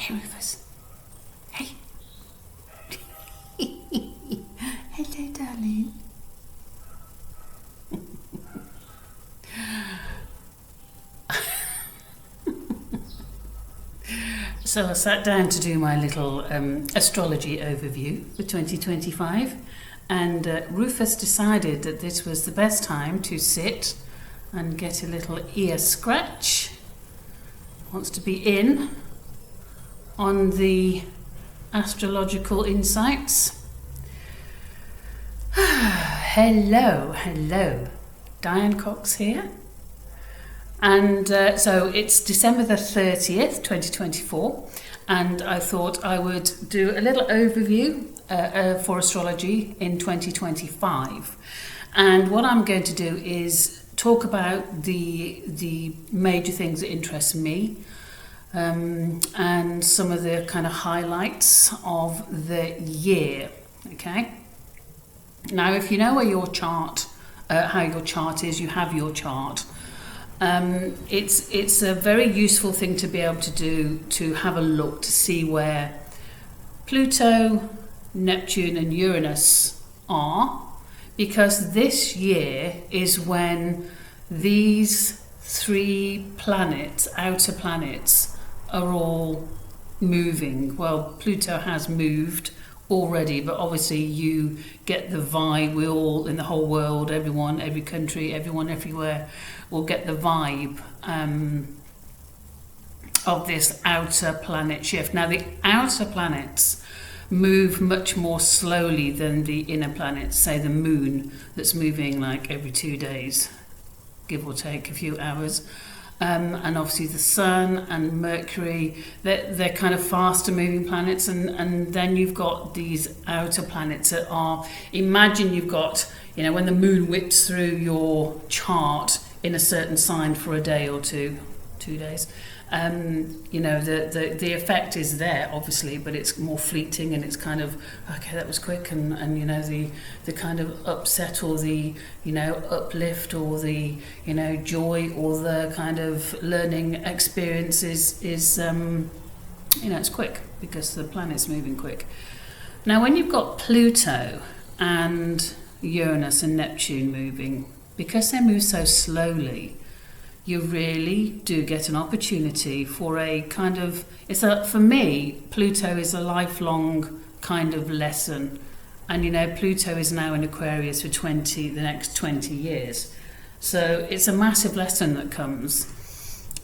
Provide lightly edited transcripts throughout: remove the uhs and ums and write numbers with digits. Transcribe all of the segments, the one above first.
Hey, Rufus. Hey. Hello, darling. So I sat down to do my little astrology overview for 2025, and Rufus decided that this was the best time to sit and get a little ear scratch. Wants to be in on the astrological insights. Hello. Diane Cox here. And so it's December the 30th, 2024, and I thought I would do a little overview for astrology in 2025. And what I'm going to do is talk about the major things that interest me, and some of the kind of highlights of the year. Okay. Now, if you know where your chart, how your chart is, you have your chart. It's a very useful thing to be able to do, to have a look to see where Pluto, Neptune and Uranus are, because this year is when these three planets, outer planets, are all moving. Well, Pluto has moved already, but obviously you get the vibe. We all in the whole world, everyone, every country, everyone everywhere will get the vibe of this outer planet shift. Now, the outer planets move much more slowly than the inner planets, say the moon, that's moving like every 2 days, give or take a few hours. And obviously the sun and Mercury, they're kind of faster moving planets, and then you've got these outer planets that are, imagine you've got, when the moon whips through your chart in a certain sign for a day or 2 days, the effect is there obviously, but it's more fleeting, and it's kind of, okay, that was quick, and the kind of upset, or the uplift, or the joy, or the kind of learning experience is it's quick because the planet's moving quick. Now, when you've got Pluto and Uranus and Neptune moving, because they move so slowly, you really do get an opportunity for a kind of, for me, Pluto is a lifelong kind of lesson. And Pluto is now in Aquarius for the next 20 years. So it's a massive lesson that comes,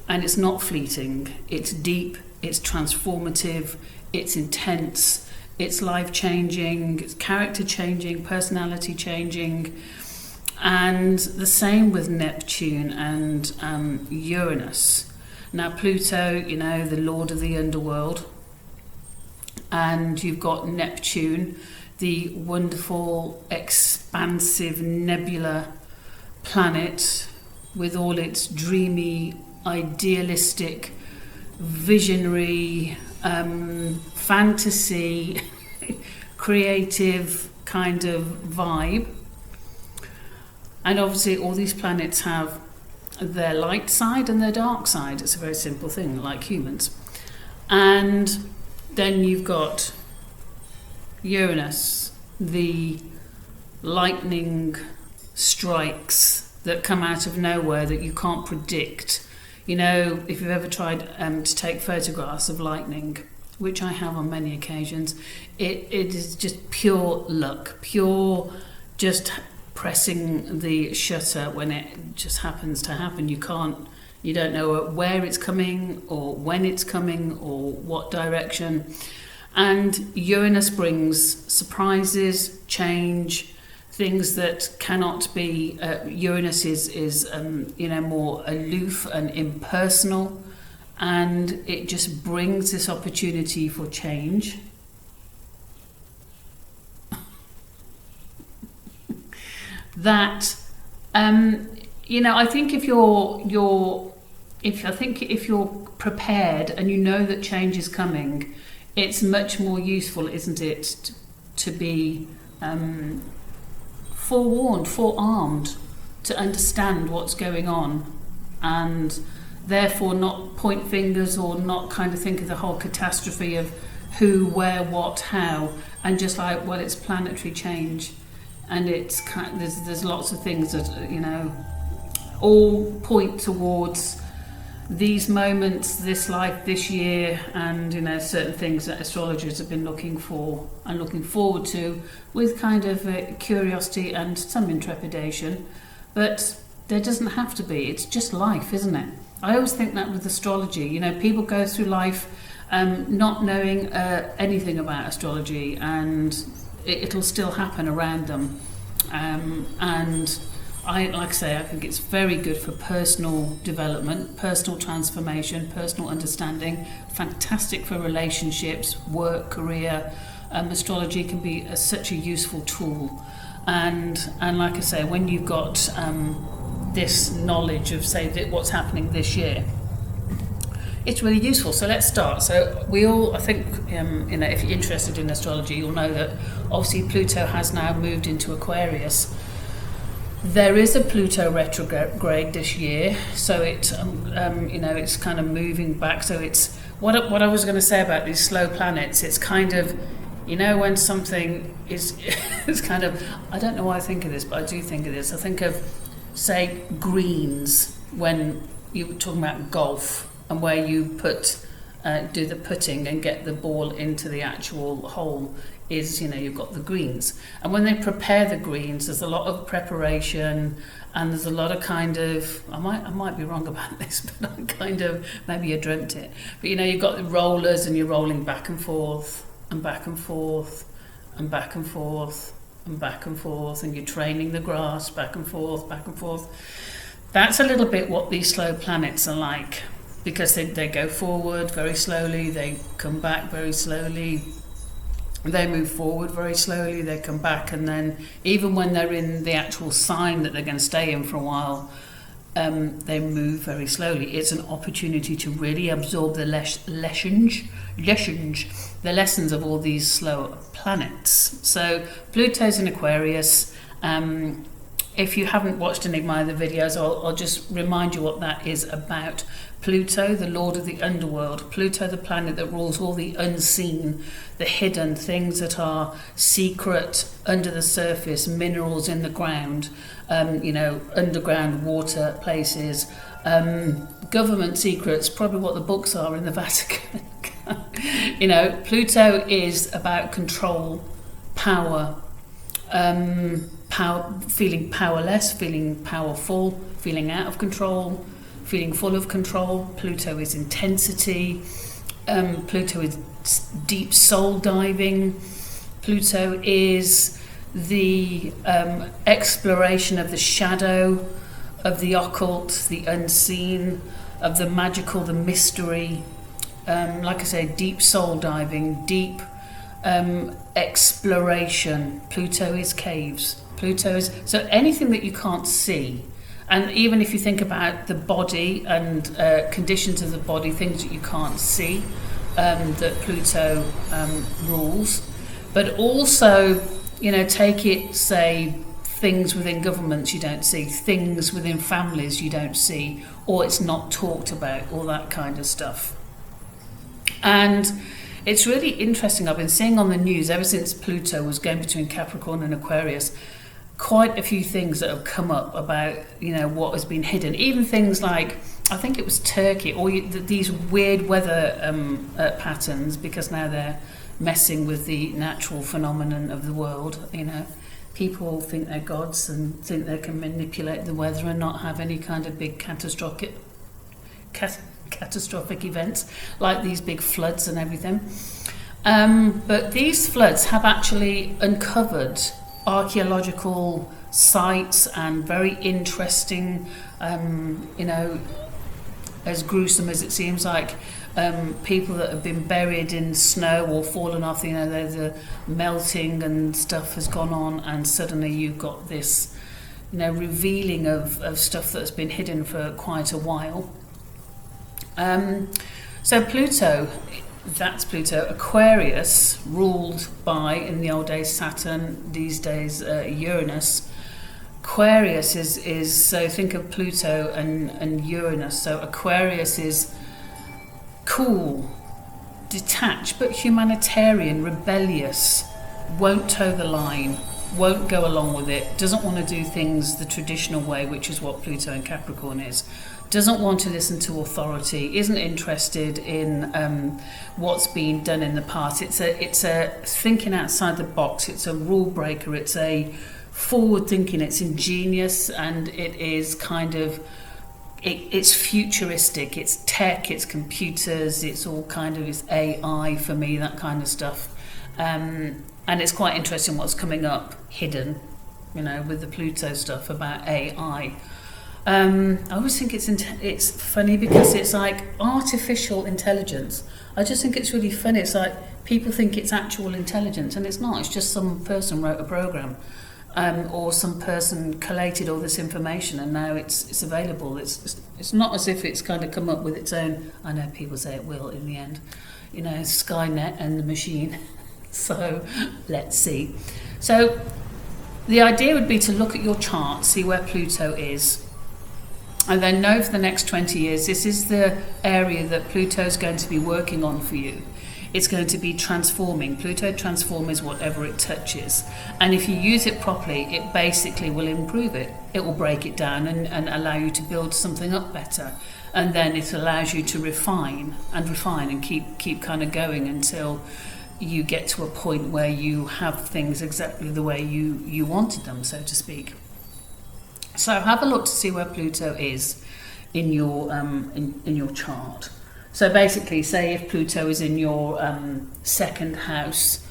and it's not fleeting. It's deep, it's transformative, it's intense, it's life-changing, it's character-changing, personality-changing. And the same with Neptune and Uranus. Now, Pluto, the lord of the underworld, and you've got Neptune, the wonderful, expansive nebula planet with all its dreamy, idealistic, visionary, fantasy, creative kind of vibe. And obviously all these planets have their light side and their dark side. It's a very simple thing, like humans. And then you've got Uranus, the lightning strikes that come out of nowhere that you can't predict. If you've ever tried to take photographs of lightning, which I have on many occasions, it is just pure luck, pure just pressing the shutter when it just happens to happen. You don't know where it's coming, or when it's coming, or what direction. And Uranus brings surprises, change, things that cannot be. Uranus is more aloof and impersonal, and it just brings this opportunity for change. That I think if you're prepared and you know that change is coming, it's much more useful, isn't it, to be forewarned, forearmed, to understand what's going on, and therefore not point fingers or not kind of think of the whole catastrophe of who, where, what, how, and just like, well, it's planetary change, and it's kind of, there's lots of things that, you know, all point towards these moments, this life, this year, and, you know, certain things that astrologers have been looking for and looking forward to with kind of curiosity and some intrepidation. But there doesn't have to be. It's just life, isn't it? I always think that with astrology. You know, people go through life not knowing anything about astrology, and it'll still happen around them. And like I say, I think it's very good for personal development, personal transformation, personal understanding, fantastic for relationships, work, career. Astrology can be such a useful tool. And like I say, when you've got this knowledge of, say, what's happening this year, it's really useful. So let's start. So we all, I think, you know, if you're interested in astrology, you'll know that obviously Pluto has now moved into Aquarius. There is a Pluto retrograde this year, so it, you know, it's kind of moving back. So it's what I was going to say about these slow planets. It's kind of, you know, when something is, it's kind of, I don't know why I think of this, but I do think of this. I think of, say, greens when you were talking about golf, and where you do the putting and get the ball into the actual hole. Is, you know, you've got the greens, and when they prepare the greens, there's a lot of preparation, and there's a lot of kind of, I might be wrong about this, but I kind of, maybe I dreamt it, but you know, you've got the rollers, and you're rolling back and forth and back and forth and back and forth and back and forth, and you're training the grass back and forth, back and forth. That's a little bit what these slow planets are like, because they go forward very slowly, they come back very slowly. They move forward very slowly, they come back, and then even when they're in the actual sign that they're going to stay in for a while, they move very slowly. It's an opportunity to really absorb the lessons of all these slow planets. So Pluto's in Aquarius. If you haven't watched any of my other videos, I'll just remind you what that is about. Pluto, the lord of the underworld. Pluto, the planet that rules all the unseen, the hidden things that are secret under the surface, minerals in the ground, you know, underground water places, government secrets, probably what the books are in the Vatican. You know, Pluto is about control, power, feeling powerless, feeling powerful, feeling out of control, feeling full of control. Pluto is intensity. Pluto is deep soul diving. Pluto is the exploration of the shadow, of the occult, the unseen, of the magical, the mystery. Like I say, deep soul diving, deep exploration. Pluto is caves. Pluto is, so anything that you can't see. And even if you think about the body and conditions of the body, things that you can't see, that Pluto rules. But also, you know, take it, say, things within governments you don't see, things within families you don't see, or it's not talked about, all that kind of stuff. And it's really interesting. I've been seeing on the news ever since Pluto was going between Capricorn and Aquarius, quite a few things that have come up about, you know, what has been hidden. Even things like, I think it was Turkey, or these weird weather patterns, because now they're messing with the natural phenomenon of the world. You know, people think they're gods and think they can manipulate the weather and not have any kind of big catastrophic events like these big floods and everything. But these floods have actually uncovered archaeological sites and very interesting, you know, as gruesome as it seems, like people that have been buried in snow or fallen off, you know, the melting and stuff has gone on, and suddenly you've got this, you know, revealing of stuff that's been hidden for quite a while. So Pluto, that's Pluto. Aquarius, ruled by, in the old days, Saturn, these days Uranus, Aquarius is so think of Pluto and Uranus. So Aquarius is cool, detached, but humanitarian, rebellious, won't toe the line, won't go along with it, doesn't want to do things the traditional way, which is what Pluto and Capricorn is. Doesn't want to listen to authority, isn't interested in what's been done in the past. It's a thinking outside the box. It's a rule breaker. It's a forward thinking. It's ingenious, and it is kind of it's futuristic. It's tech. It's computers. It's all kind of it's AI for me, that kind of stuff. And it's quite interesting what's coming up hidden, with the Pluto stuff about AI. I always think it's funny because it's like artificial intelligence. I just think it's really funny. It's like people think it's actual intelligence, and it's not. It's just some person wrote a program, or some person collated all this information, and now it's available. It's not as if it's kind of come up with its own. I know people say it will in the end, Skynet and the machine. So let's see. So the idea would be to look at your chart, see where Pluto is. And then know for the next 20 years, this is the area that Pluto is going to be working on for you. It's going to be transforming. Pluto transforms whatever it touches. And if you use it properly, it basically will improve it. It will break it down and allow you to build something up better. And then it allows you to refine and keep kind of going until you get to a point where you have things exactly the way you wanted them, so to speak. So have a look to see where Pluto is in your in your chart. So basically, say if Pluto is in your second house,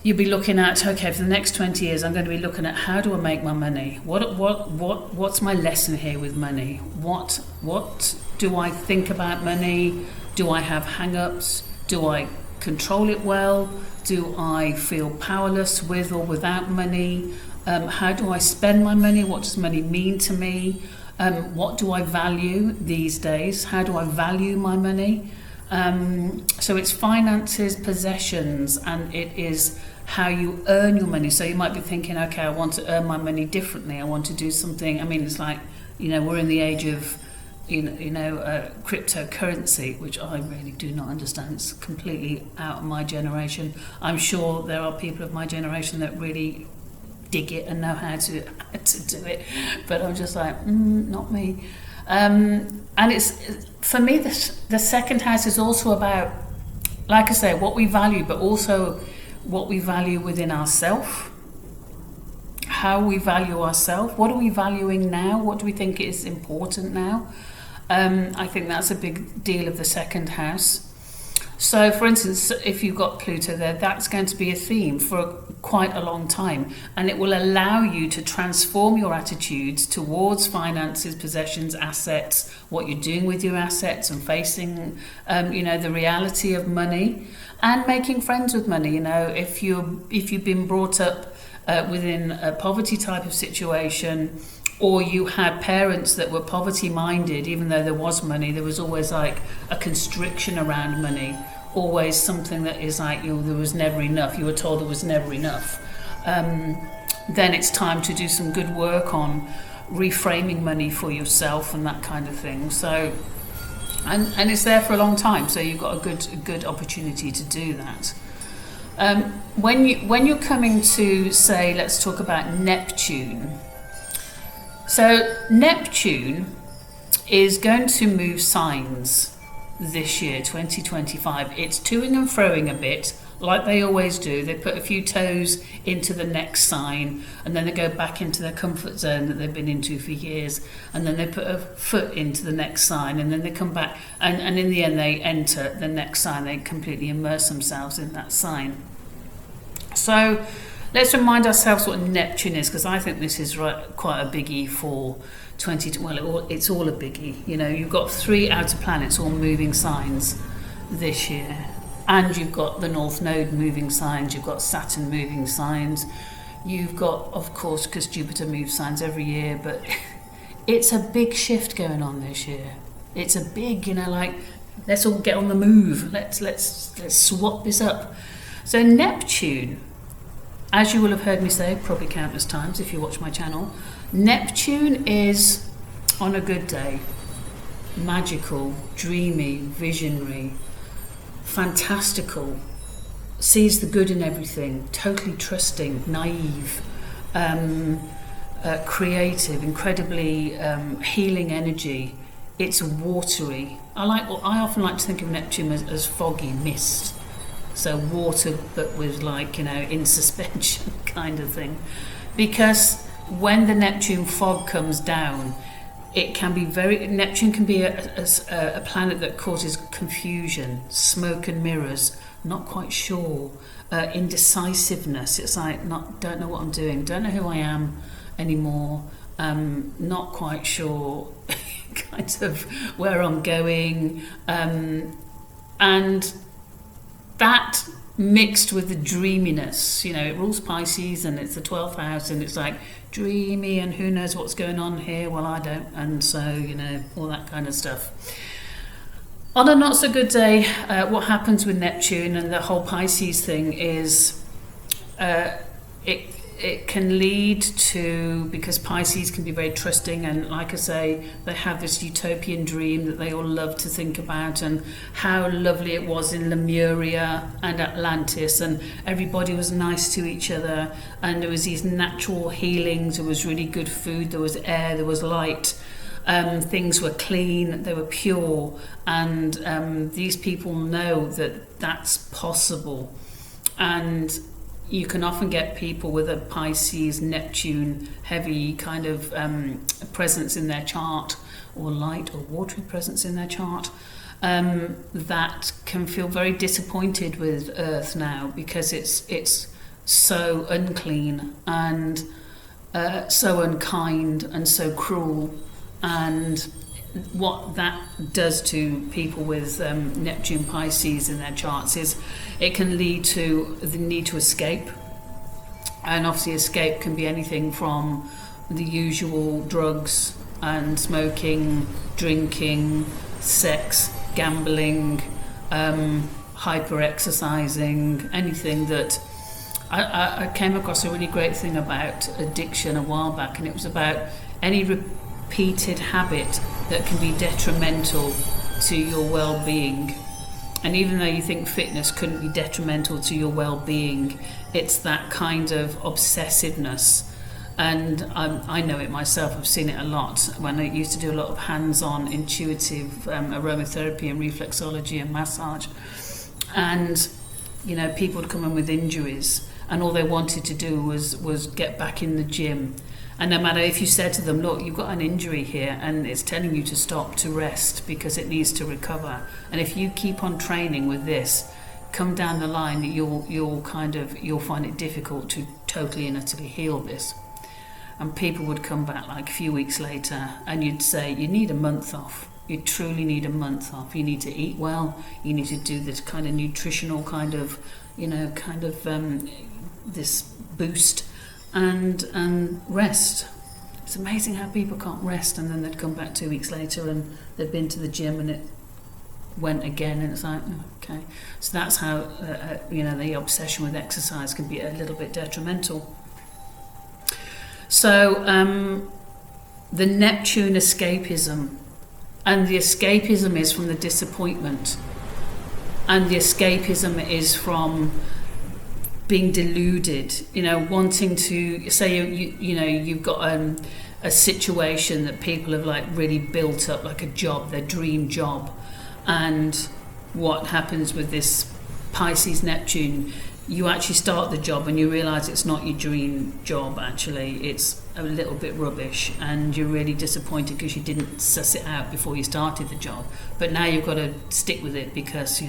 you'll be looking at, okay, for the next 20 years, I'm going to be looking at how do I make my money? What's my lesson here with money? What do I think about money? Do I have hang-ups? Do I control it well? Do I feel powerless with or without money? How do I spend my money? What does money mean to me? What do I value these days? How do I value my money? So it's finances, possessions, and it is how you earn your money. So you might be thinking, okay, I want to earn my money differently. I want to do something. I mean, it's like, we're in the age of, cryptocurrency, which I really do not understand. It's completely out of my generation. I'm sure there are people of my generation that really dig it and know how to do it, but I'm just like, not me. And it's, for me, the second house is also about, like I say, what we value, but also what we value within ourselves, how we value ourselves, what are we valuing now, what do we think is important now. I think that's a big deal of the second house. So, for instance, if you've got Pluto there, that's going to be a theme for quite a long time, and it will allow you to transform your attitudes towards finances, possessions, assets, what you're doing with your assets, and facing, the reality of money, and making friends with money. If you've been brought up within a poverty type of situation, or you had parents that were poverty minded, even though there was money, there was always like a constriction around money, always something that is like, there was never enough, you were told there was never enough. Then it's time to do some good work on reframing money for yourself and that kind of thing. So, and it's there for a long time, so you've got a good opportunity to do that. When you're coming to, say, let's talk about Neptune. So Neptune is going to move signs this year, 2025. It's toing and froing a bit, like they always do. They put a few toes into the next sign, and then they go back into their comfort zone that they've been into for years, and then they put a foot into the next sign, and then they come back, and in the end they enter the next sign. They completely immerse themselves in that sign. So let's remind ourselves what Neptune is, because I think this is quite a biggie for 20. Well, it's all a biggie. You've got 3 outer planets all moving signs this year, and you've got the North Node moving signs. You've got Saturn moving signs. You've got, of course, because Jupiter moves signs every year, but it's a big shift going on this year. It's a big, let's all get on the move. Let's swap this up. So Neptune as you will have heard me say probably countless times if you watch my channel, Neptune is, on a good day, magical, dreamy, visionary, fantastical, sees the good in everything, totally trusting, naive, creative, incredibly healing energy. It's watery. I often like to think of Neptune as foggy mist. So water, but with in suspension kind of thing. Because when the Neptune fog comes down, it can be Neptune can be a planet that causes confusion, smoke and mirrors, not quite sure, indecisiveness. It's like, don't know what I'm doing, don't know who I am anymore, not quite sure kind of where I'm going. And that mixed with the dreaminess, it rules Pisces and it's the 12th house and it's like dreamy and who knows what's going on here, well I don't, and so all that kind of stuff. On a not so good day, what happens with Neptune and the whole Pisces thing is it can lead to, because Pisces can be very trusting, and like I say, they have this utopian dream that they all love to think about, and how lovely it was in Lemuria and Atlantis, and everybody was nice to each other, and there was these natural healings, there was really good food, there was air, there was light, things were clean, they were pure, and these people know that that's possible. And you can often get people with a Pisces, Neptune heavy kind of presence in their chart, or light or watery presence in their chart, that can feel very disappointed with Earth now, because it's so unclean and so unkind and so cruel. And what that does to people with Neptune Pisces in their charts is it can lead to the need to escape. And obviously escape can be anything from the usual drugs and smoking, drinking, sex, gambling, hyper exercising, anything that I came across a really great thing about addiction a while back, and it was about any repeated habit that can be detrimental to your well-being. And even though you think fitness couldn't be detrimental to your well-being, it's that kind of obsessiveness. And I know it myself, I've seen it a lot when I used to do a lot of hands-on intuitive aromatherapy and reflexology and massage. And people would come in with injuries, and all they wanted to do was get back in the gym. And no matter if you said to them, look, you've got an injury here and it's telling you to stop, to rest, because it needs to recover. And if you keep on training with this, come down the line, you'll find it difficult to totally and utterly heal this. And people would come back like a few weeks later and you'd say, you need a month off. You truly need a month off. You need to eat well. You need to do this kind of nutritional this boost. And rest. It's amazing how people can't rest, and then they'd come back 2 weeks later and they'd been to the gym and it went again, and it's like, okay. So that's how the obsession with exercise can be a little bit detrimental. So the Neptune escapism, and the escapism is from the disappointment, and the escapism is from being deluded, wanting to say you've got a situation that people have like really built up, like a job, their dream job, and what happens with this Pisces Neptune, you actually start the job and you realize it's not your dream job. Actually, it's a little bit rubbish, and you're really disappointed because you didn't suss it out before you started the job. But now you've got to stick with it because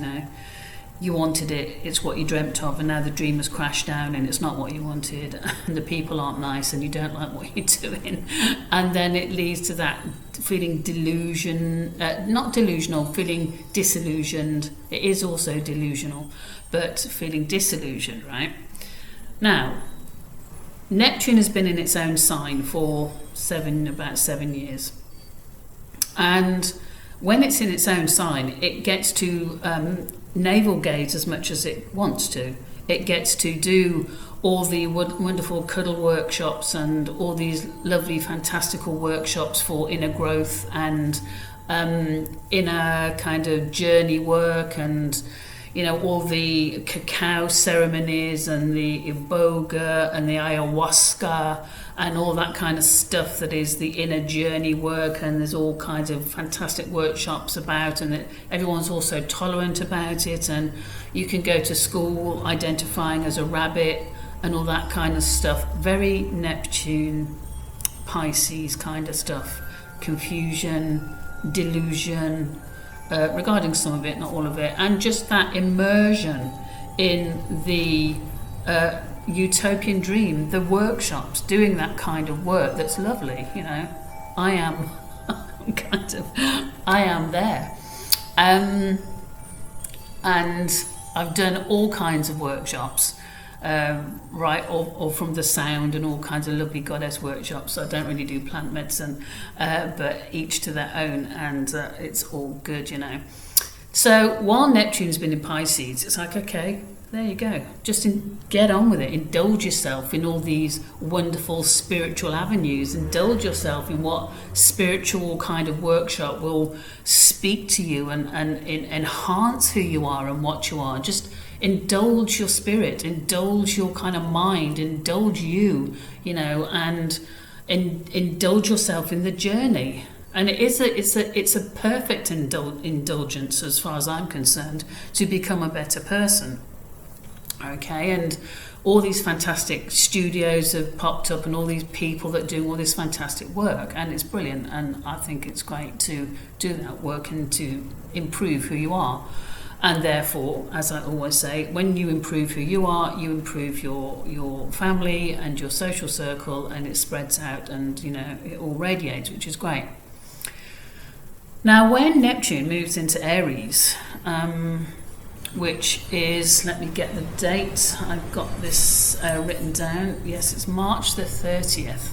you wanted it, it's what you dreamt of, and now the dream has crashed down and it's not what you wanted, and the people aren't nice and you don't like what you're doing, and then it leads to that feeling feeling disillusioned. It is also delusional, but feeling disillusioned, right? Now, Neptune has been in its own sign for about 7 years, and when it's in its own sign, it gets to navel gaze as much as it wants to. It gets to do all the wonderful cuddle workshops and all these lovely, fantastical workshops for inner growth and inner kind of journey work, and all the cacao ceremonies and the iboga and the ayahuasca and all that kind of stuff that is the inner journey work. And there's all kinds of fantastic workshops about, and everyone's also tolerant about it, and you can go to school identifying as a rabbit and all that kind of stuff. Very Neptune, Pisces kind of stuff. Confusion, delusion, regarding some of it, not all of it, and just that immersion in the utopian dream, the workshops, doing that kind of work that's lovely. I am I am there, and I've done all kinds of workshops, or from the sound, and all kinds of lovely goddess workshops. I don't really do plant medicine, but each to their own, and it's all good. So while Neptune's been in Pisces, it's like, okay, there you go. Just get on with it. Indulge yourself in all these wonderful spiritual avenues. Indulge yourself in what spiritual kind of workshop will speak to you and enhance who you are and what you are. Just indulge your spirit, indulge your kind of mind, indulge you, and indulge yourself in the journey. And it's a perfect indulgence, as far as I'm concerned, to become a better person. Okay, and all these fantastic studios have popped up, and all these people that do all this fantastic work, and it's brilliant, and I think it's great to do that work and to improve who you are. And therefore, as I always say, when you improve who you are, you improve your family and your social circle, and it spreads out, and it all radiates, which is great. Now, when Neptune moves into Aries, which is, let me get the date, I've got this written down. Yes, it's March the 30th.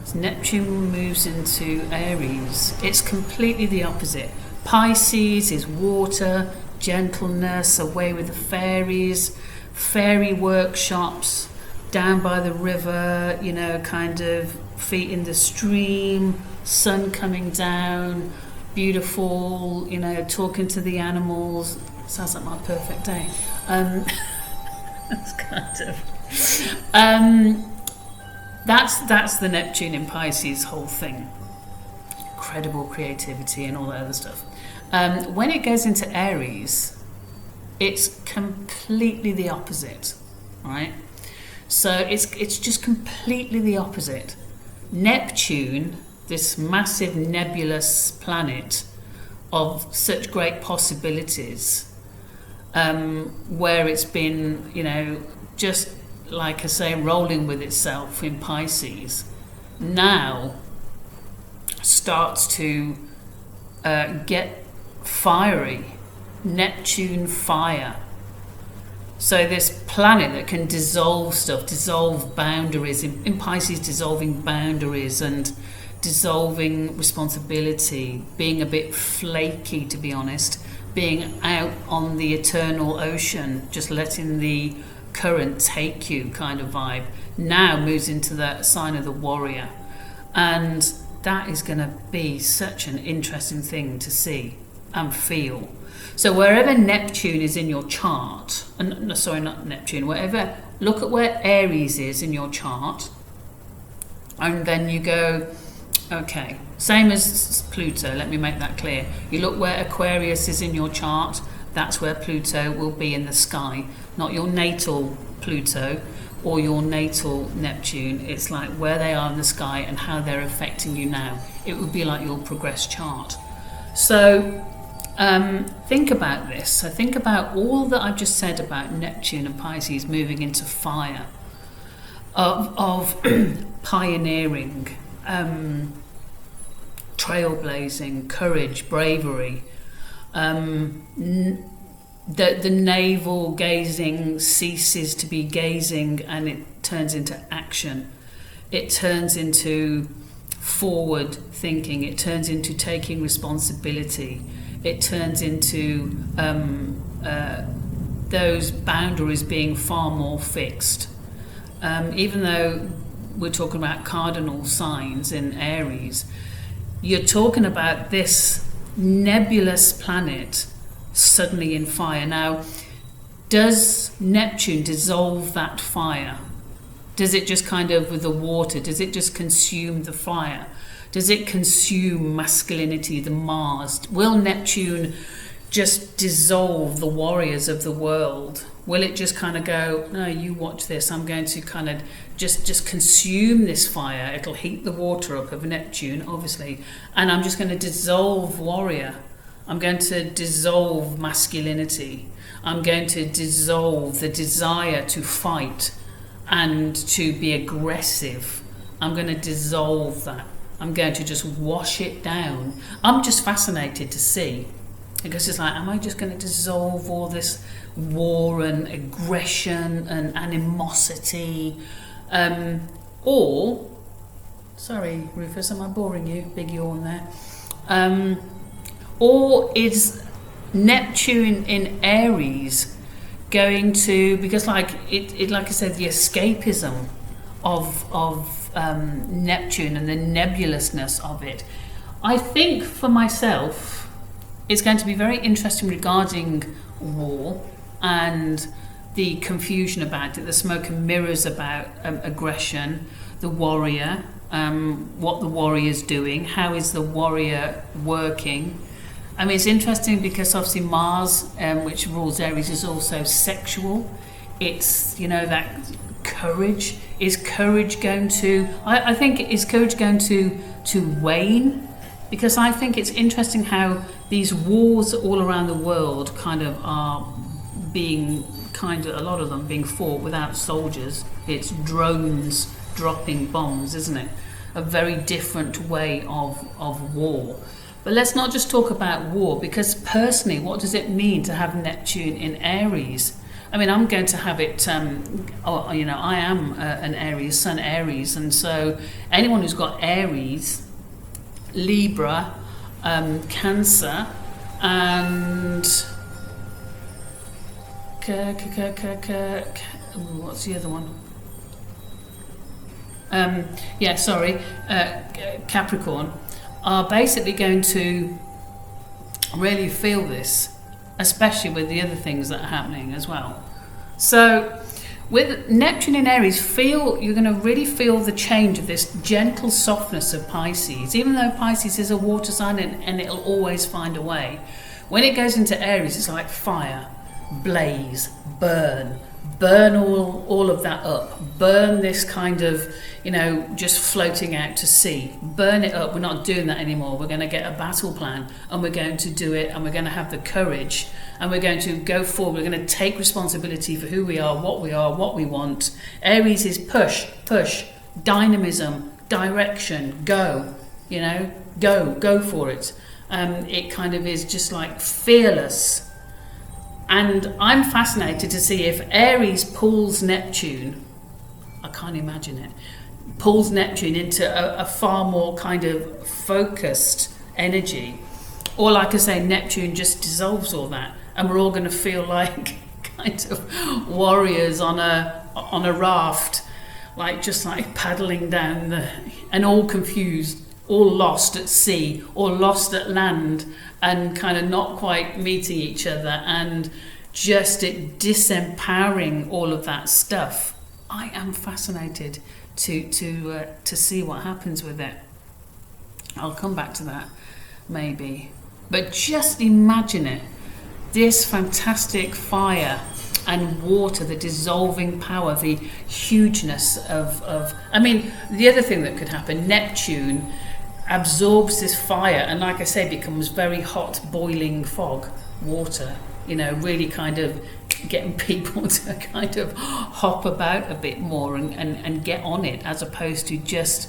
So Neptune moves into Aries. It's completely the opposite. Pisces is water, gentleness, away with the fairies, fairy workshops, down by the river, kind of feet in the stream, sun coming down, beautiful, talking to the animals. Sounds like my perfect day. That's kind of that's the Neptune in Pisces whole thing. Incredible creativity and all that other stuff. When it goes into Aries, it's completely the opposite, right? So it's just completely the opposite. Neptune, this massive nebulous planet of such great possibilities, where it's been, just like I say, rolling with itself in Pisces, now starts to get fiery. Neptune fire. So this planet that can dissolve stuff, dissolve boundaries, in Pisces, dissolving boundaries and dissolving responsibility, being a bit flaky, to be honest, being out on the eternal ocean, just letting the current take you kind of vibe, now moves into that sign of the warrior. And that is going to be such an interesting thing to see and feel. So wherever Neptune is in your chart, look at where Aries is in your chart, and then you go, okay, same as Pluto, let me make that clear. You look where Aquarius is in your chart, that's where Pluto will be in the sky, not your natal Pluto or your natal Neptune. It's like where they are in the sky and how they're affecting you now. It would be like your progress chart. So think about this. So think about all that I've just said about Neptune and Pisces moving into fire, of pioneering, trailblazing, courage, bravery. The navel gazing ceases to be gazing, and it turns into action. It turns into forward thinking. It turns into taking responsibility. It turns into the those boundaries being far more fixed. Even though we're talking about cardinal signs in Aries, you're talking about this nebulous planet suddenly in fire. Now, does Neptune dissolve that fire? Does it just kind of, with the water, does it just consume the fire? Does it consume masculinity, the Mars? Will Neptune just dissolve the warriors of the world? Will it just kind of go, no, you watch this, I'm going to kind of just consume this fire. It'll heat the water up of Neptune, obviously, and I'm just going to dissolve warrior. I'm going to dissolve masculinity. I'm going to dissolve the desire to fight and to be aggressive. I'm going to dissolve that. I'm going to just wash it down. I'm just fascinated to see, because it's like, am I just going to dissolve all this war and aggression and animosity? Or, sorry Rufus, am I boring you? Big yawn there. Or is Neptune in Aries going to, because like it like I said, the escapism of Neptune and the nebulousness of it, I think for myself it's going to be very interesting regarding war and the confusion about it, the smoke and mirrors about aggression, the warrior, what the warrior's doing, how is the warrior working. I mean, it's interesting because obviously Mars, which rules Aries, is also sexual. It's, you know, that courage. Is courage going to, I think, is courage going to wane? Because I think it's interesting how these wars all around the world kind of are being a lot of them being fought without soldiers. It's drones dropping bombs, isn't it? A very different way of war. But let's not just talk about war, because personally, what does it mean to have Neptune in Aries? I mean, I'm going to have it, I am an Aries, Sun Aries, and so anyone who's got Aries, Libra, Cancer, and what's the other one? Capricorn, are basically going to really feel this, especially with the other things that are happening as well. So with Neptune in Aries, you're going to really feel the change of this gentle softness of Pisces. Even though Pisces is a water sign and it'll always find a way, when it goes into Aries, it's like fire, blaze, burn all of that up, burn this kind of, just floating out to sea, burn it up. We're not doing that anymore. We're going to get a battle plan, and we're going to do it, and we're going to have the courage, and we're going to go forward. We're going to take responsibility for who we are, what we want. Aries is push, dynamism, direction, go, go for it. It kind of is just like fearless. And I'm fascinated to see if Aries pulls Neptune, I can't imagine it, pulls Neptune into a far more kind of focused energy. Or like I say, Neptune just dissolves all that, and we're all going to feel like kind of warriors on a raft, just like paddling down and all confused, all lost at sea, or lost at land, and kind of not quite meeting each other, and just it disempowering all of that stuff. I am fascinated to see what happens with it. I'll come back to that maybe, but just imagine it, this fantastic fire and water, the dissolving power, the hugeness of I mean, the other thing that could happen, Neptune absorbs this fire and, like I say, becomes very hot, boiling fog, water, really kind of getting people to kind of hop about a bit more and get on it, as opposed to just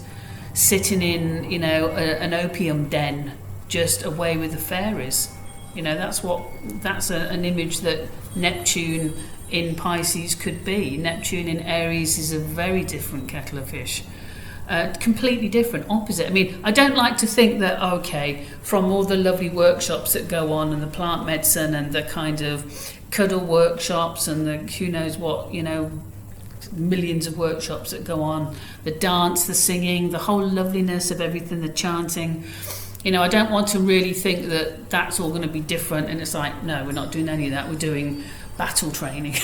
sitting in, an opium den, just away with the fairies. That's an image that Neptune in Pisces could be. Neptune in Aries is a very different kettle of fish. Completely different, opposite. I mean, I don't like to think that, from all the lovely workshops that go on and the plant medicine and the kind of cuddle workshops and the who knows what, millions of workshops that go on, the dance, the singing, the whole loveliness of everything, the chanting. I don't want to really think that that's all going to be different, and it's like, no, we're not doing any of that. We're doing battle training,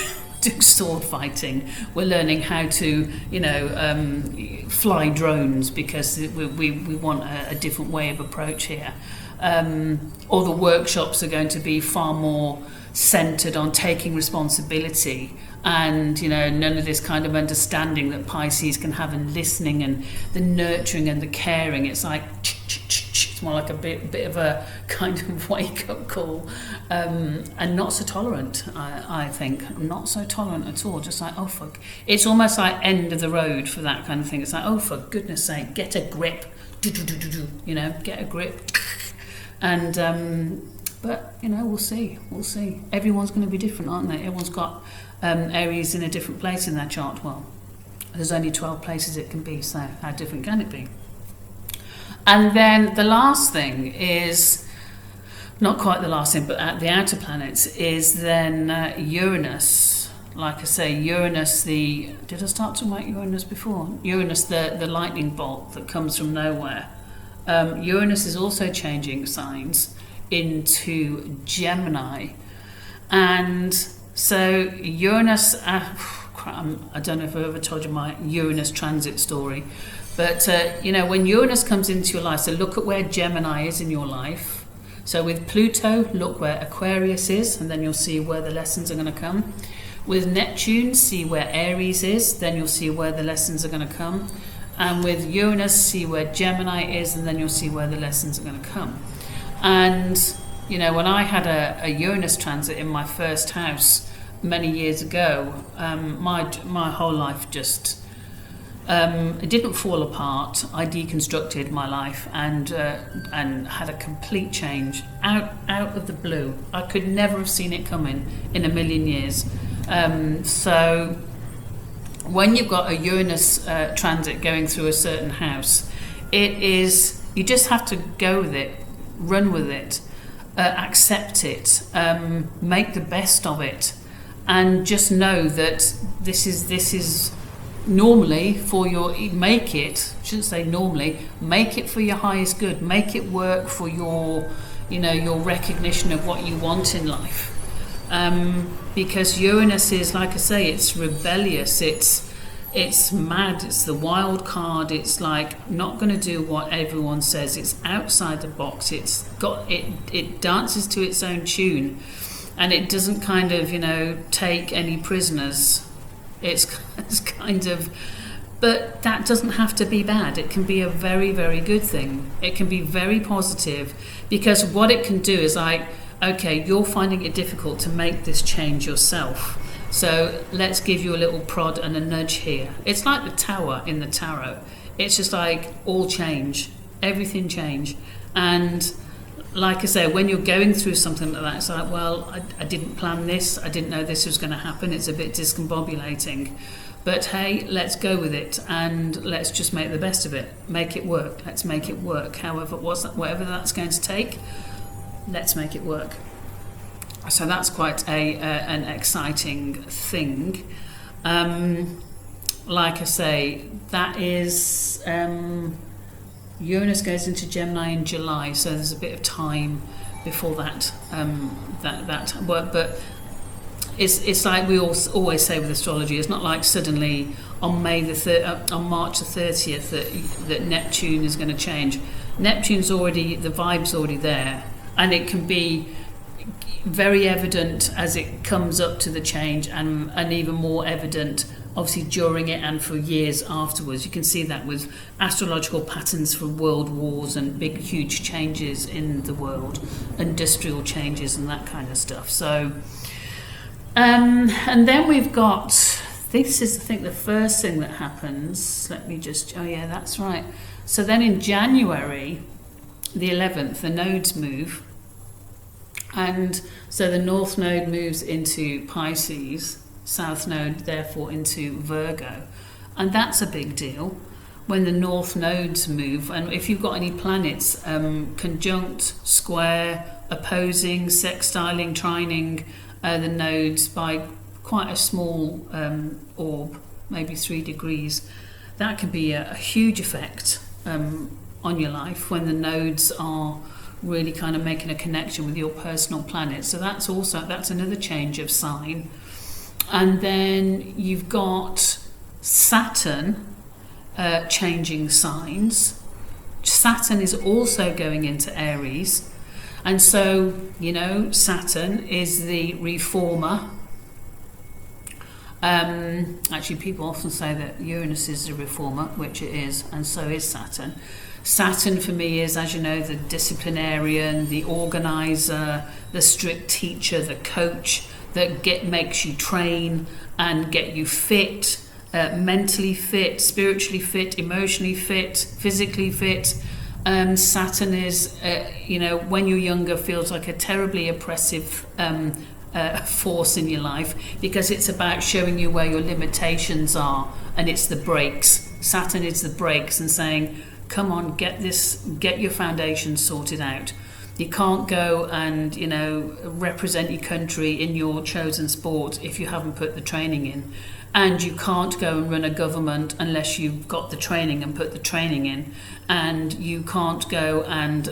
doing sword fighting. We're learning how to, fly drones, because we want a different way of approach here. All the workshops are going to be far more centered on taking responsibility, and none of this kind of understanding that Pisces can have, and listening and the nurturing and the caring. It's like it's more like a bit of a kind of wake up call, and not so tolerant. I think not so tolerant at all. Just like, oh fuck, it's almost like end of the road for that kind of thing. It's like, oh for goodness sake, get a grip, get a grip, and. But, we'll see. Everyone's going to be different, aren't they? Everyone's got Aries in a different place in their chart. Well, there's only 12 places it can be, so how different can it be? And then the last thing is, not quite the last thing, but at the outer planets, is then Uranus. Like I say, Uranus, did I start talking about Uranus before? Uranus, the lightning bolt that comes from nowhere. Uranus is also changing signs into Gemini, and so Uranus, I don't know if I've ever told you my Uranus transit story, but when Uranus comes into your life, so look at where Gemini is in your life. So with Pluto, look where Aquarius is, and then you'll see where the lessons are going to come. With Neptune, see where Aries is, then you'll see where the lessons are going to come. And with Uranus, see where Gemini is, and then you'll see where the lessons are going to come. And, when I had a Uranus transit in my first house many years ago, my whole life just, it didn't fall apart. I deconstructed my life and had a complete change out of the blue. I could never have seen it coming in a million years. So when you've got a Uranus transit going through a certain house, you just have to go with it. Run with it, accept it, make the best of it, and just know that this is normally for make it for your highest good, make it work for your recognition of what you want in life, because Uranus is, like I say, it's rebellious, it's mad, it's the wild card, it's like not going to do what everyone says, it's outside the box, it dances to its own tune, and it doesn't kind of take any prisoners. It's kind of, but that doesn't have to be bad. It can be a very, very good thing. It can be very positive, because what it can do is like, okay, you're finding it difficult to make this change yourself. So let's give you a little prod and a nudge here. It's like the Tower in the tarot. It's just like all change, everything change. And like I say, when you're going through something like that, it's like, well, I didn't plan this. I didn't know this was going to happen. It's a bit discombobulating. But hey, let's go with it, and let's just make the best of it. Make it work. Let's make it work. Whatever that's going to take, let's make it work. So that's quite an exciting thing. Like I say, that is Uranus goes into Gemini in July, so there's a bit of time before that work. But it's like we always say with astrology. It's not like suddenly on March the 30th that Neptune is going to change. Neptune's already, the vibe's already there, and it can be very evident as it comes up to the change, and even more evident obviously during it and for years afterwards. You can see that with astrological patterns for world wars and big huge changes in the world, industrial changes and that kind of stuff. So and then we've got, this is I think the first thing that happens. That's right. So then in January the 11th, the nodes move. And so the North Node moves into Pisces, South Node therefore into Virgo. And that's a big deal when the North Nodes move. And if you've got any planets conjunct, square, opposing, sextiling, trining the nodes by quite a small orb, maybe 3 degrees. That can be a huge effect on your life when the nodes are really kind of making a connection with your personal planet. So that's another change of sign. And then you've got Saturn changing signs. Saturn is also going into Aries. And so, Saturn is the reformer. Actually, people often say that Uranus is the reformer, which it is, and so is Saturn. Saturn for me is, as you know, the disciplinarian, the organizer, the strict teacher, the coach that makes you train and get you fit, mentally fit, spiritually fit, emotionally fit, physically fit. Saturn is, when you're younger, feels like a terribly oppressive force in your life, because it's about showing you where your limitations are, and it's the brakes. Saturn is the brakes and saying, come on, get your foundation sorted out. You can't go and, represent your country in your chosen sport if you haven't put the training in. And you can't go and run a government unless you've got the training and put the training in. And you can't go and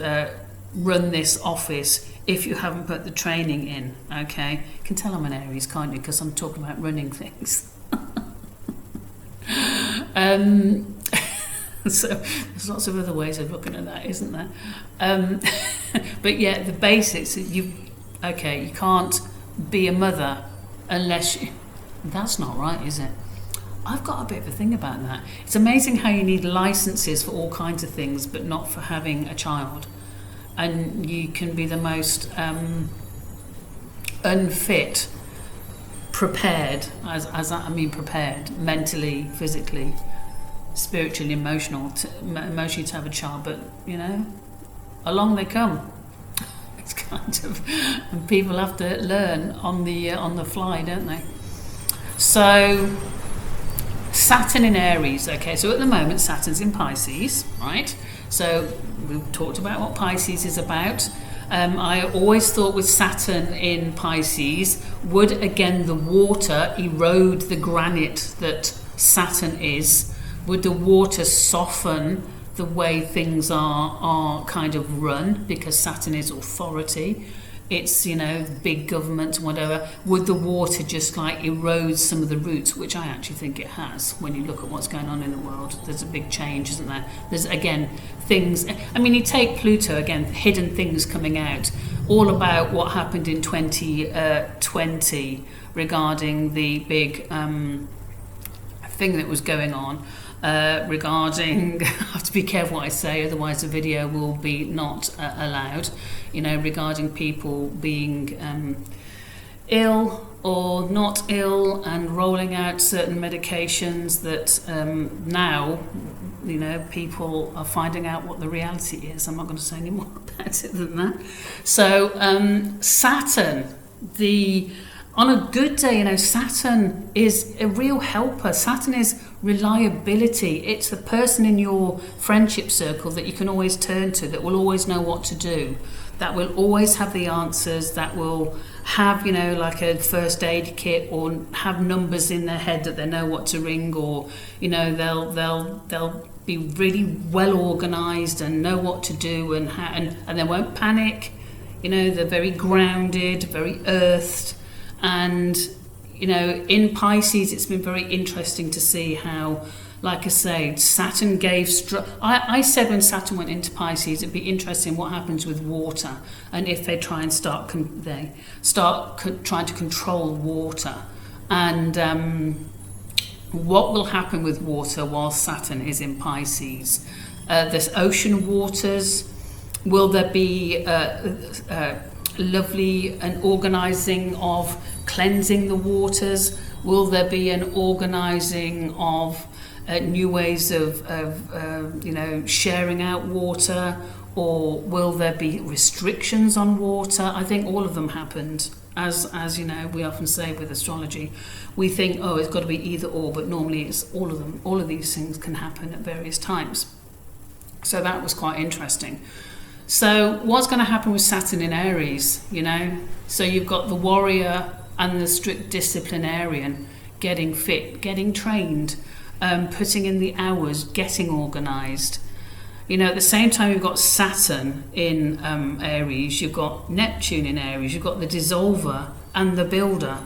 run this office if you haven't put the training in, okay? You can tell I'm an Aries, can't you? Because I'm talking about running things. So there's lots of other ways of looking at that, isn't there? But yeah, the basics, you can't be a mother unless you... That's not right, is it? I've got a bit of a thing about that. It's amazing how you need licenses for all kinds of things, but not for having a child. And you can be the most unfit, prepared, prepared, mentally, physically, spiritually, emotionally to have a child, but along they come. It's kind of, and people have to learn on the fly, don't they? So Saturn in Aries. Okay, so at the moment Saturn's in Pisces, right? So we've talked about what Pisces is about. I always thought with Saturn in Pisces, would again the water erode the granite that Saturn is? Would the water soften the way things are kind of run? Because Saturn is authority. It's, big government and whatever. Would the water just erode some of the roots, which I actually think it has when you look at what's going on in the world? There's a big change, isn't there? There's, again, things... you take Pluto, again, hidden things coming out, all about what happened in 2020 regarding the big thing that was going on. Regarding, I have to be careful what I say, otherwise the video will be not allowed, regarding people being ill or not ill and rolling out certain medications that now, people are finding out what the reality is. I'm not going to say any more about it than that. So Saturn, on a good day, Saturn is a real helper. Saturn is reliability. It's the person in your friendship circle that you can always turn to, that will always know what to do, that will always have the answers, that will have, like a first aid kit, or have numbers in their head that they know what to ring, or, they'll be really well organised and know what to do, and they won't panic. They're very grounded, very earthed. And, in Pisces, it's been very interesting to see how, like I say, Saturn gave... I said when Saturn went into Pisces, it'd be interesting what happens with water, and if they try and start trying to control water. And what will happen with water while Saturn is in Pisces? There's ocean waters. Will there be... lovely an organising of cleansing the waters? Will there be an organising of new ways of sharing out water? Or will there be restrictions on water? I think all of them happened. As we often say with astrology, we think, it's got to be either or, but normally it's all of them. All of these things can happen at various times. So that was quite interesting. So what's going to happen with Saturn in Aries, So you've got the warrior and the strict disciplinarian, getting fit, getting trained, putting in the hours, getting organised. You know, at the same time you've got Saturn in Aries, you've got Neptune in Aries, you've got the dissolver and the builder.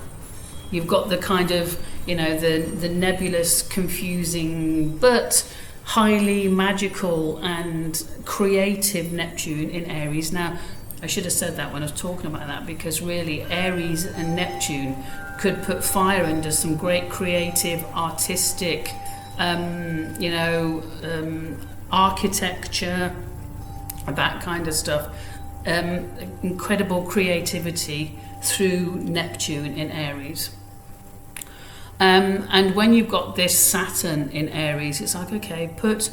You've got the kind of, you know, the nebulous, confusing, but highly magical and creative Neptune in Aries. Now, I should have said that when I was talking about that, because really Aries and Neptune could put fire under some great creative, artistic, architecture, that kind of stuff. Incredible creativity through Neptune in Aries. And when you've got this Saturn in Aries, it's like, okay, put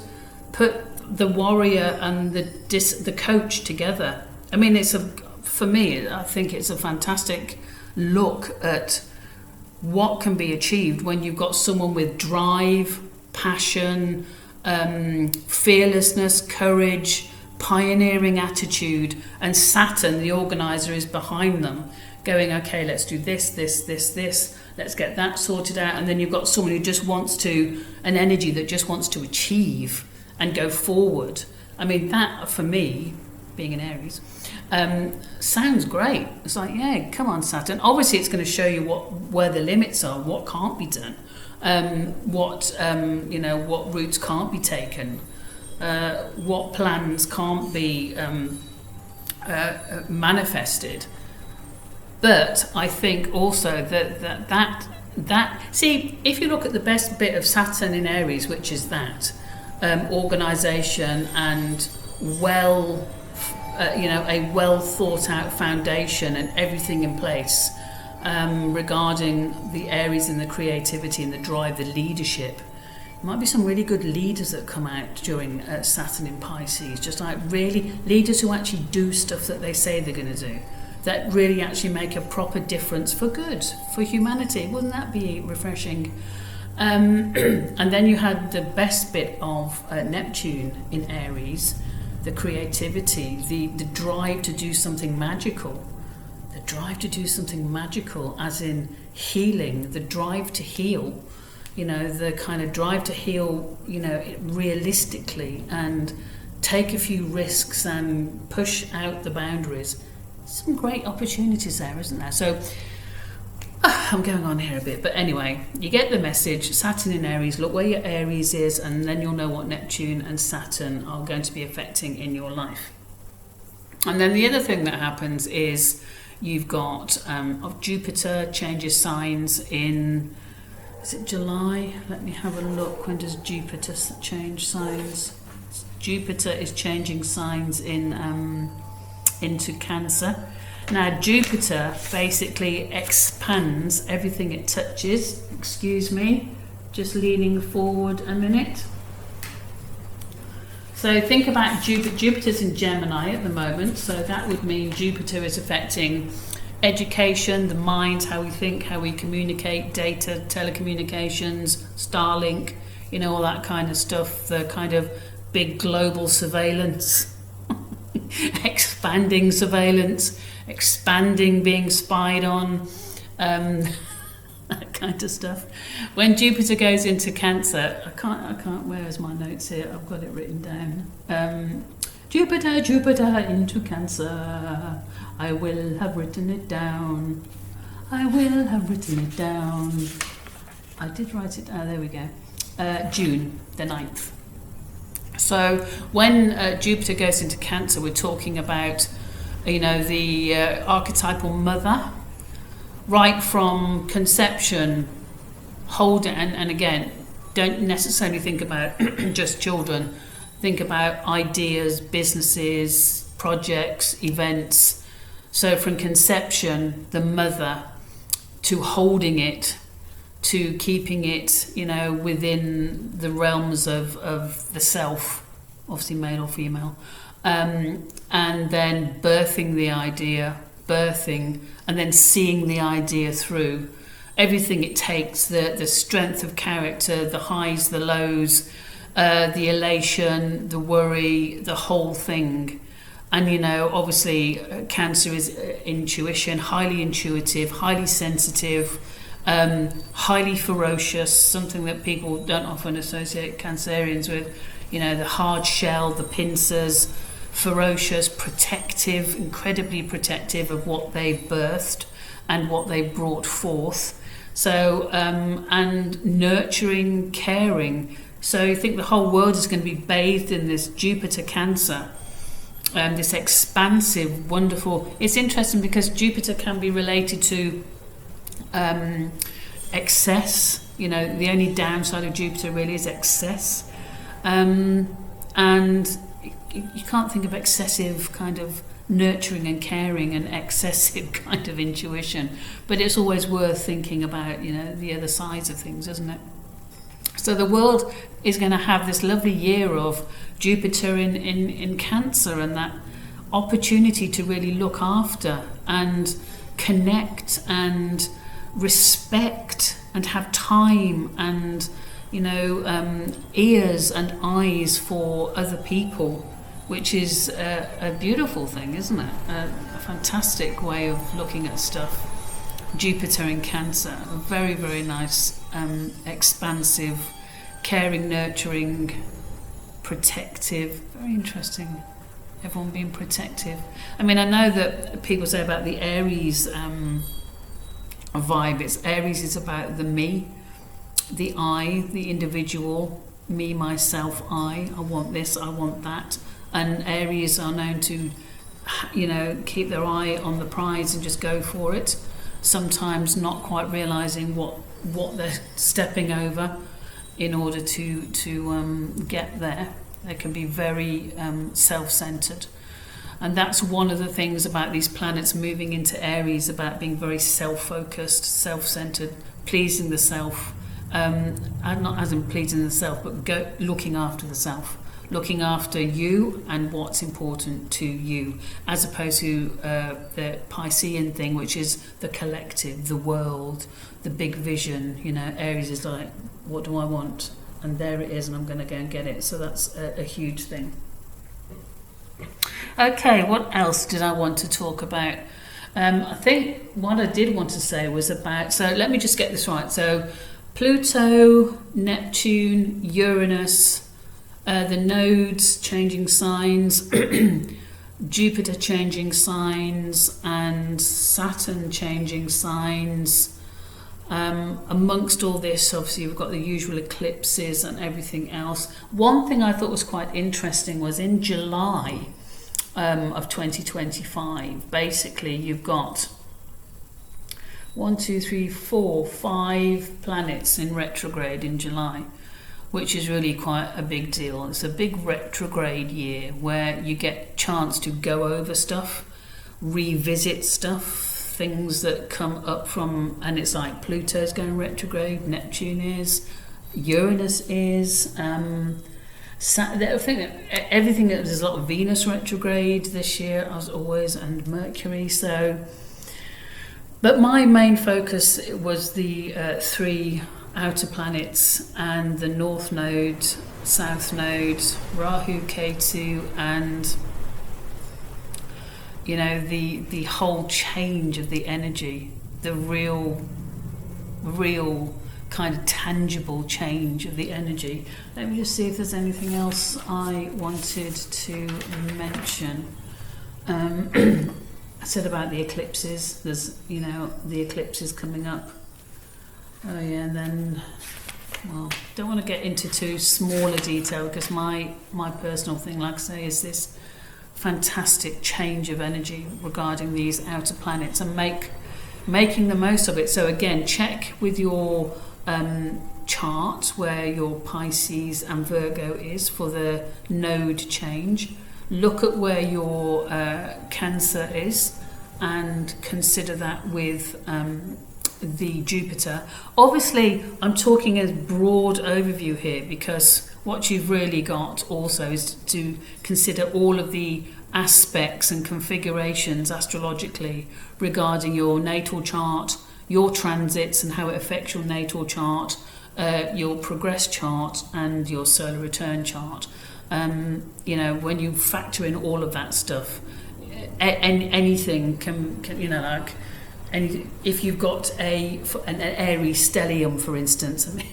the warrior and the coach together. I mean, for me, I think it's a fantastic look at what can be achieved when you've got someone with drive, passion, fearlessness, courage, pioneering attitude, and Saturn, the organizer, is behind them, going, okay, let's do this, let's get that sorted out. And then you've got someone who just wants to, an energy that just wants to achieve and go forward. I mean, that, for me, being in Aries, sounds great. It's like, yeah, come on, Saturn. Obviously, it's going to show you where the limits are, what can't be done, what routes can't be taken, what plans can't be manifested. But I think also that see, if you look at the best bit of Saturn in Aries, which is that organisation and a well thought out foundation and everything in place regarding the Aries and the creativity and the drive, the leadership. There might be some really good leaders that come out during Saturn in Pisces, just like really leaders who actually do stuff that they say they're going to do, that really actually make a proper difference for good, for humanity. Wouldn't that be refreshing? And then you had the best bit of Neptune in Aries, the creativity, the drive to do something magical. The drive to do something magical, as in healing, the drive to heal, the kind of drive to heal, realistically and take a few risks and push out the boundaries. Some great opportunities there, isn't there? So I'm going on here a bit, but anyway, you get the message. Saturn in Aries, look where your Aries is, and then you'll know what Neptune and Saturn are going to be affecting in your life. And then the other thing that happens is you've got Jupiter changes signs in, is it July? Let me have a look. When does Jupiter change signs? Jupiter is changing signs into Cancer. Now, Jupiter basically expands everything it touches. Excuse me, just leaning forward a minute. So think about Jupiter. Jupiter's in Gemini at the moment, so that would mean Jupiter is affecting education, the mind, how we think, how we communicate, data, telecommunications, Starlink, all that kind of stuff, the kind of big global surveillance, expanding surveillance, expanding being spied on, that kind of stuff. When Jupiter goes into Cancer, I can't, where is my notes here? I've got it written down. Jupiter into Cancer. I will have written it down. I will have written it down. I did write it, there we go. June the 9th. So when Jupiter goes into Cancer, we're talking about, the archetypal mother, right from conception, and again, don't necessarily think about just children. Think about ideas, businesses, projects, events. So from conception, the mother, to holding it, to keeping it, within the realms of the self, obviously male or female, and then birthing the idea, and then seeing the idea through. Everything it takes, the strength of character, the highs, the lows, the elation, the worry, the whole thing. And, obviously, Cancer is intuition, highly intuitive, highly sensitive, highly ferocious, something that people don't often associate Cancerians with. The hard shell, the pincers, ferocious, protective, incredibly protective of what they've birthed and what they've brought forth. So, and nurturing, caring. So you think the whole world is going to be bathed in this Jupiter Cancer. This expansive, wonderful. It's interesting because Jupiter can be related to excess. The only downside of Jupiter really is excess, and you can't think of excessive kind of nurturing and caring and excessive kind of intuition. But it's always worth thinking about, the other sides of things, isn't it? So the world is going to have this lovely year of Jupiter in Cancer, and that opportunity to really look after and connect and respect and have time and, ears and eyes for other people, which is a beautiful thing, isn't it? A fantastic way of looking at stuff. Jupiter in Cancer, a very, very nice, expansive, caring, nurturing, protective. Very interesting. Everyone being protective. I mean, I know that people say about the Aries vibe. Aries is about the me, the I, the individual, me, myself, I want this, I want that. And Aries are known to, keep their eye on the prize and just go for it. Sometimes not quite realising what they're stepping over in order to get there. They can be very self-centred. And that's one of the things about these planets moving into Aries, about being very self-focused, self-centred, pleasing the self. Not as in pleasing the self, but looking after the self. Looking after you and what's important to you, as opposed to the Piscean thing, which is the collective, the world, the big vision. Aries is like, what do I want? And there it is, and I'm going to go and get it. So that's a huge thing. Okay, what else did I want to talk about? I think what I did want to say was about, so let me just get this right. So Pluto, Neptune, Uranus, the nodes changing signs, Jupiter changing signs, and Saturn changing signs. Amongst all this, obviously, we've got the usual eclipses and everything else. One thing I thought was quite interesting was in July of 2025, basically, you've got 5 planets in retrograde in July, which is really quite a big deal. It's a big retrograde year where you get a chance to go over stuff, revisit stuff, things that come up from, and it's like Pluto's going retrograde, Neptune is, Uranus is, I think everything, there's a lot of Venus retrograde this year, as always, and Mercury. So, but my main focus was the 3 outer planets and the North Node, South Node, Rahu, Ketu, and the whole change of the energy, the real kind of tangible change of the energy. Let me just see if there's anything else I wanted to mention. I said about the eclipses. There's, the eclipses coming up. Oh yeah, and then, well, don't want to get into too smaller detail because my personal thing, like I say, is this fantastic change of energy regarding these outer planets and making the most of it. So again, check with your chart where your Pisces and Virgo is for the node change. Look at where your Cancer is and consider that with the Jupiter. Obviously, I'm talking as broad overview here because what you've really got also is to consider all of the aspects and configurations astrologically regarding your natal chart, your transits and how it affects your natal chart, your progress chart and your solar return chart. You know, when you factor in all of that stuff, anything can you know, like, and if you've got an Aries stellium, for instance, I mean,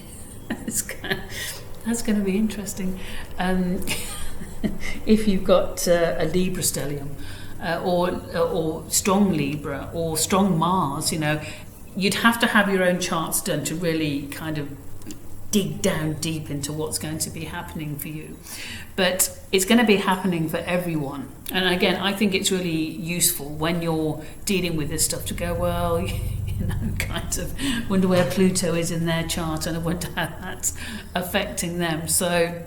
that's going to be interesting. If you've got a Libra stellium, or strong Libra or strong Mars, you know, you'd have to have your own charts done to really kind of dig down deep into what's going to be happening for you. But it's going to be happening for everyone. And again, I think it's really useful when you're dealing with this stuff to go, well, you know, kind of wonder where Pluto is in their chart, and I wonder how that's affecting them. So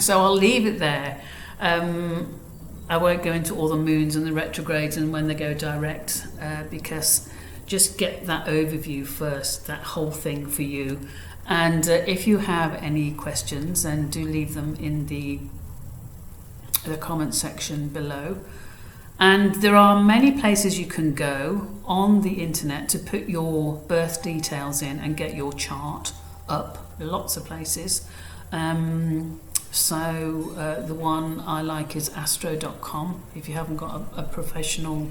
I'll leave it there. I won't go into all the moons and the retrogrades and when they go direct, because just get that overview first, that whole thing for you. And if you have any questions, then do leave them in the comment section below. And there are many places you can go on the internet to put your birth details in and get your chart up. Lots of places. So the one I like is astro.com. If you haven't got a professional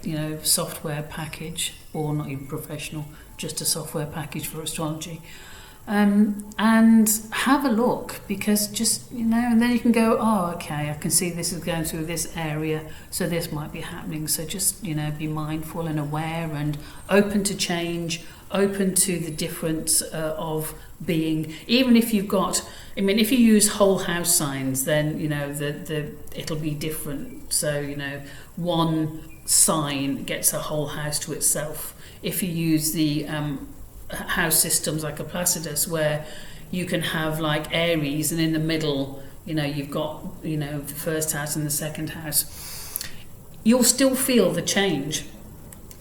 you know, software package, or not even professional, just a software package for astrology, and have a look, because just, you know, and then you can go, oh, okay, I can see this is going through this area, so this might be happening. So just, you know, be mindful and aware and open to change, open to the difference of being. Even if you've got, I mean, if you use whole house signs, then, you know, it'll be different. So, you know, one sign gets a whole house to itself. If you use the house systems like a Placidus, where you can have like Aries, and in the middle, you know, you've got, you know, the first house and the second house, you'll still feel the change.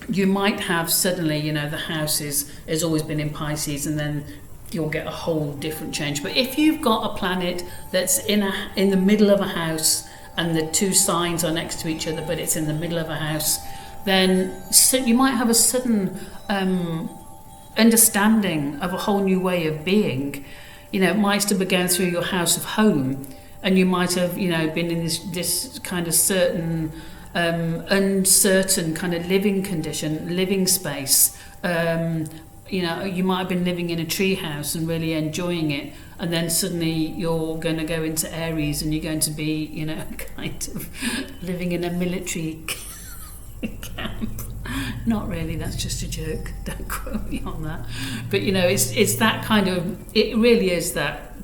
You might have suddenly, you know, the house has always been in Pisces, and then you'll get a whole different change. But if you've got a planet that's in the middle of a house, and the two signs are next to each other, but it's in the middle of a house, then you might have a sudden understanding of a whole new way of being. You know, it might still be going through your house of home, and you might have, you know, been in this kind of certain uncertain kind of living condition, living space. You know, you might have been living in a tree house and really enjoying it, and then suddenly you're going to go into Aries, and you're going to be, you know, kind of living in a military camp. Not really, that's just a joke, don't quote me on that. But, you know, it's that kind of, it really is that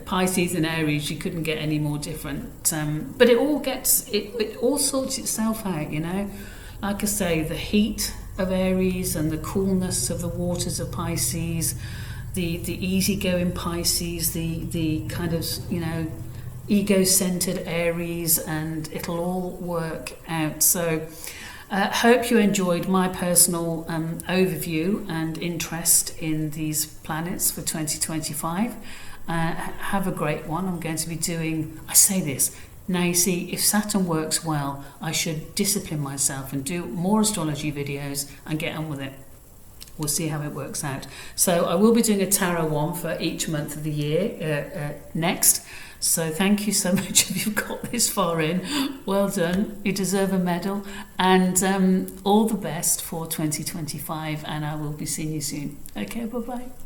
Pisces and Aries, you couldn't get any more different. But it all sorts itself out, you know. Like I say, the heat of Aries and the coolness of the waters of Pisces, the easygoing Pisces, the kind of, you know, ego-centered Aries, and it'll all work out. So hope you enjoyed my personal overview and interest in these planets for 2025. Have a great one. I'm going to be doing, I say this, now you see, if Saturn works well, I should discipline myself and do more astrology videos and get on with it. We'll see how it works out. So I will be doing a tarot one for each month of the year next. So thank you so much if you've got this far in. Well done. You deserve a medal. And all the best for 2025. And I will be seeing you soon. Okay, bye-bye.